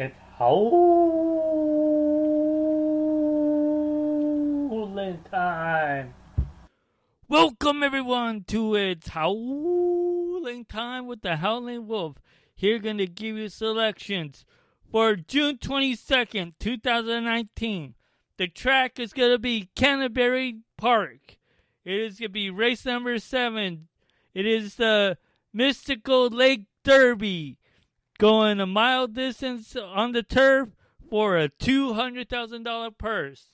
It's howling time. Welcome everyone to It's Howling Time with the Howling Wolf. Here gonna give you selections for June 22nd, 2019. The track is gonna be Canterbury Park. It is gonna be race number 7. It is the Mystical Lake Derby. Going a mile distance on the turf for a $200,000 purse.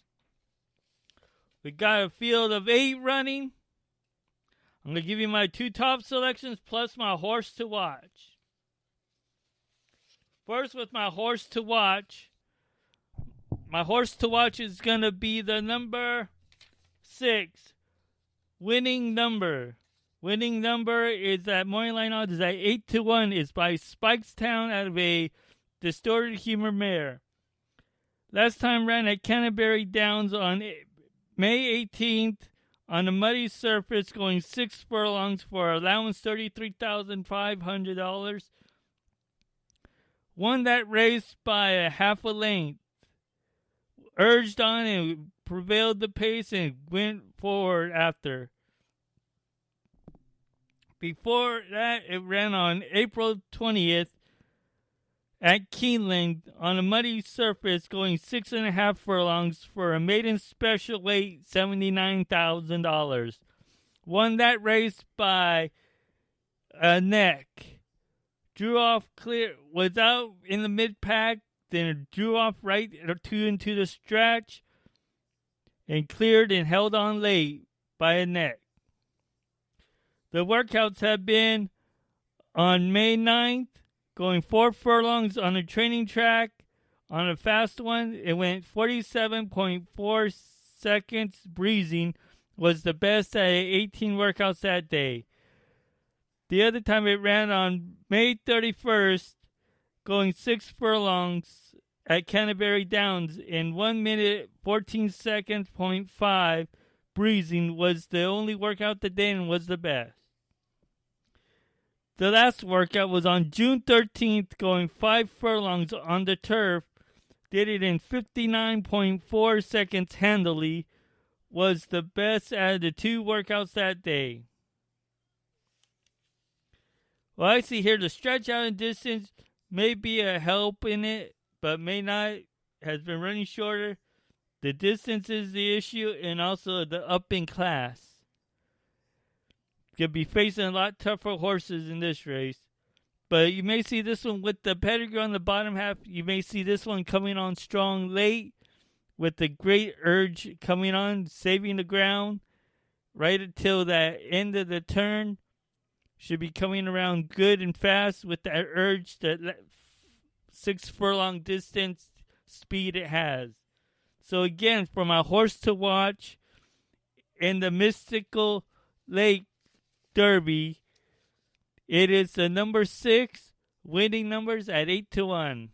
We got a field of 8 running. I'm going to give you my 2 top selections plus my horse to watch. First, with my horse to watch. My horse to watch is going to be the number 6, Winning Number. Winning Number is at morning line odds is at 8-1. It's by Spikestown out of a Distorted Humor mare. Last time ran at Canterbury Downs on May 18th on a muddy surface, going 6 furlongs for allowance $33,500. Won that race by a half a length. Urged on and prevailed the pace and went forward after. Before that, it ran on April 20th at Keeneland on a muddy surface, going 6.5 furlongs for a maiden special weight $79,000. Won that race by a neck. Drew off clear, was out in the mid-pack, then drew off right or 2 into the stretch, and cleared and held on late by a neck. The workouts have been on May 9th, going 4 furlongs on a training track. On a fast one, it went 47.4 seconds breezing, was the best at 18 workouts that day. The other time it ran on May 31st, going 6 furlongs at Canterbury Downs in 1 minute 14 seconds, 0.5 breezing, was the only workout that day and was the best. The last workout was on June 13th, going 5 furlongs on the turf. Did it in 59.4 seconds handily. Was the best out of the 2 workouts that day. Well, I see here the stretch out in distance may be a help in it, but may not. Has been running shorter. The distance is the issue, and also the up in class. You'll be facing a lot tougher horses in this race. But you may see this one with the pedigree on the bottom half. You may see this one coming on strong late with the great urge coming on, saving the ground right until that end of the turn. Should be coming around good and fast with that urge, that 6 furlong distance speed it has. So again, for my horse to watch in the Mystical Lake Derby, it is the number 6, Winning Numbers at 8-1.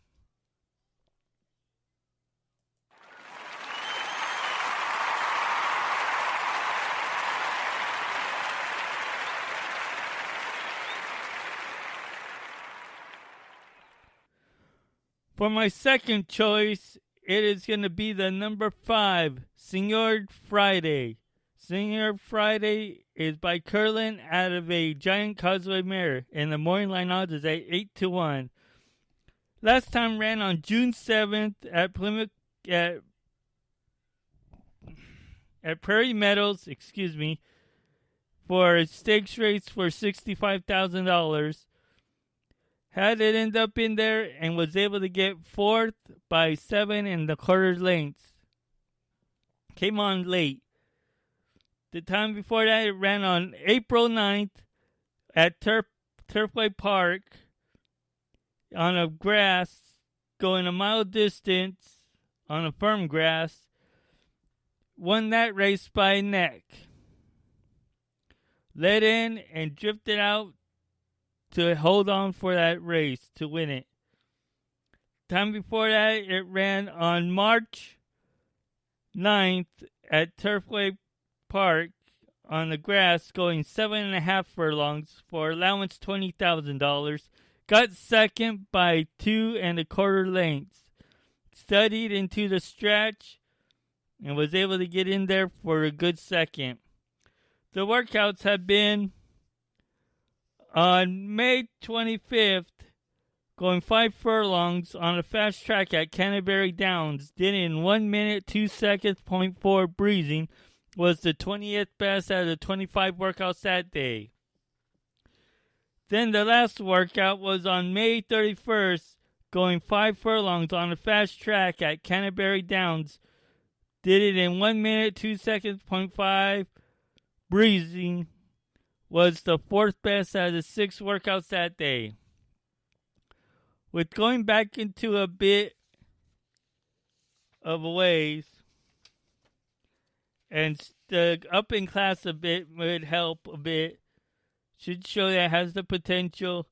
For my second choice, it is going to be the number 5, Senor Friday. Senor Friday is by Curlin out of a Giant Causeway mare, and the morning line odds is at 8-1. Last time ran on June 7th at Plymouth at Prairie Meadows, for a stakes race for $65,000. Had it end up in there and was able to get 4th by 7 1/4 lengths. Came on late. The time before that, it ran on April 9th at Turfway Park on a grass, going a mile distance on a firm grass. Won that race by neck. Led in and drifted out to hold on for that race to win it. Time before that, it ran on March 9th at Turfway Park on the grass, going 7.5 furlongs for allowance $20,000. got second by 2.25 lengths, studied into the stretch, and was able to get in there for a good second. The workouts have been on May 25th, going 5 furlongs on a fast track at Canterbury Downs. Did it in 1 minute, 2 seconds, .4 breezing. Was the 20th best out of the 25 workouts that day. Then the last workout was on May 31st, going 5 furlongs on a fast track at Canterbury Downs. Did it in 1 minute, 2 seconds, .5 breezing. Was the 4th best out of the 6 workouts that day. With going back into a bit of a ways, and the up in class a bit would help a bit, should show that it has the potential,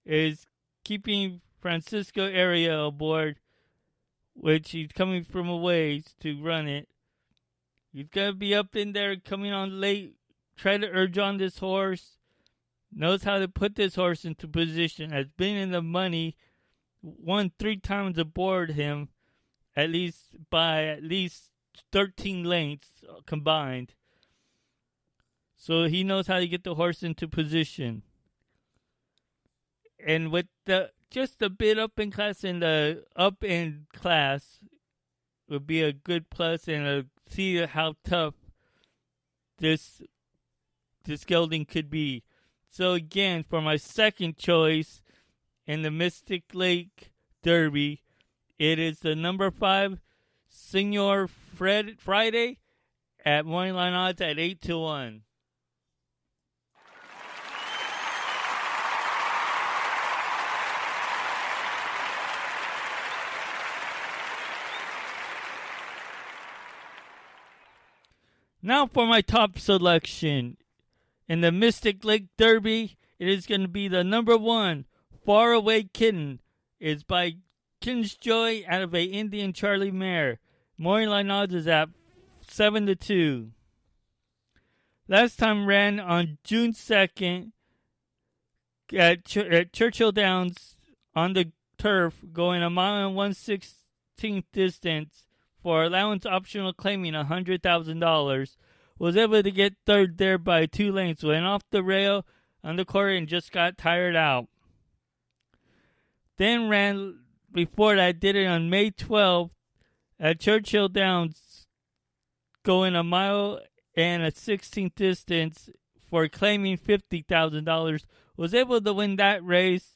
is keeping Francisco Area aboard, which he's coming from a ways to run it. He's going to be up in there coming on late, try to urge on this horse, knows how to put this horse into position, has been in the money, won 3 times aboard him, at least by 13 lengths combined. So he knows how to get the horse into position. And with just a bit up in class in the up end class would be a good plus, and see how tough this gelding could be. So again, for my second choice in the Mystic Lake Derby, it is the number 5 Senor Friday at morning line odds at 8-1. Now for my top selection. In the Mystic Lake Derby, it is going to be the number 1, Faraway Kitten. It's by Kitten's Joy out of a Indian Charlie mare. Morning line odds is at 7-2. Last time ran on June 2nd at Churchill Downs on the turf, going 1 mile and 1/16 distance for allowance optional claiming $100,000. Was able to get third there by 2 lengths. Went off the rail on the quarter and just got tired out. Then ran before that, did it on May 12th at Churchill Downs, going 1 mile and 1/16 distance for claiming $50,000. Was able to win that race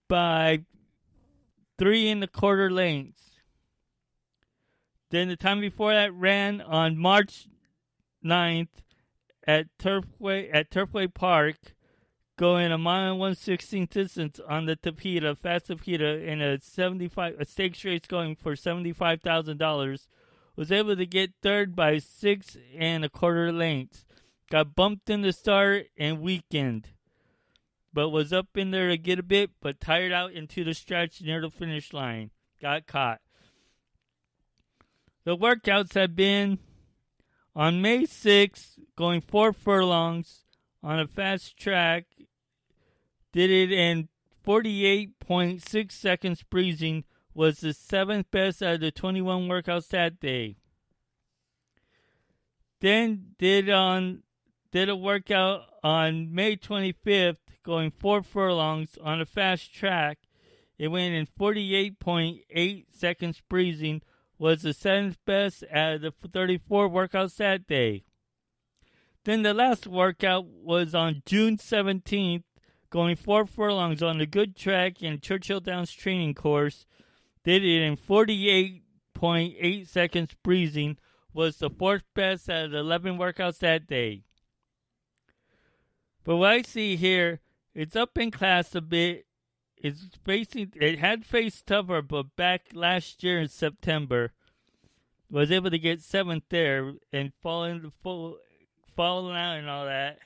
by 3.25 lengths. Then the time before that ran on March 9th at Turfway Park, going 1 mile and 1/16 distance on the Fast Tapeta in a stakes race going for $75,000. Was able to get third by 6.25 lengths. Got bumped in the start and weakened, but was up in there to get a bit, but tired out into the stretch near the finish line. Got caught. The workouts have been on May 6th, going 4 furlongs on a fast track. Did it in 48.6 seconds breezing. Was the 7th best out of the 21 workouts that day. Then did a workout on May 25th, going 4 furlongs on a fast track. It went in 48.8 seconds breezing. Was the 7th best out of the 34 workouts that day. Then the last workout was on June 17th, going 4 furlongs on a good track in Churchill Downs training course. Did it in 48.8 seconds breezing. Was the 4th best out of the 11 workouts that day. But what I see here, it's up in class a bit. It had faced tougher, but back last year in September, was able to get 7th there and falling out and all that.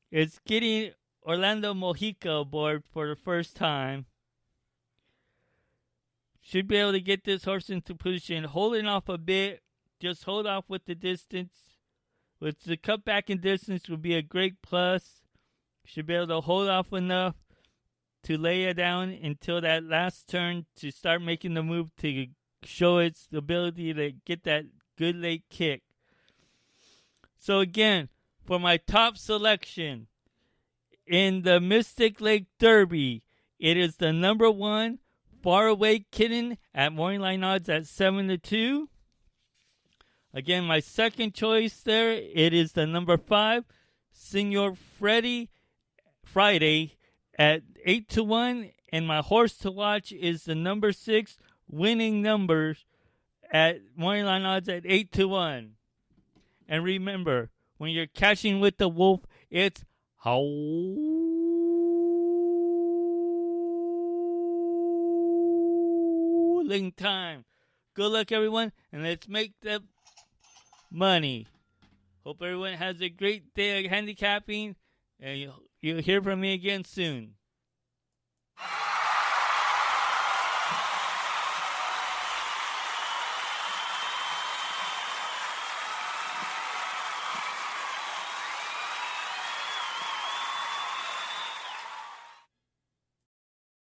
It's getting Orlando Mojica aboard for the first time. Should be able to get this horse into position, holding off a bit. Just hold off with the distance. With the cut back in distance would be a great plus. Should be able to hold off enough to lay it down until that last turn to start making the move to show its ability to get that good late kick. So again, for my top selection in the Mystic Lake Derby, it is the number 1 Faraway Kitten at morning line odds at 7-2. Again, my second choice there, it is the number 5 Senor Friday at 8-1, and my horse to watch is the number 6 Winning Numbers at morning line odds at 8-1. And remember, when you're catching with the wolf, it's howling time. Good luck, everyone, and let's make the money. Hope everyone has a great day of handicapping, and you'll hear from me again soon.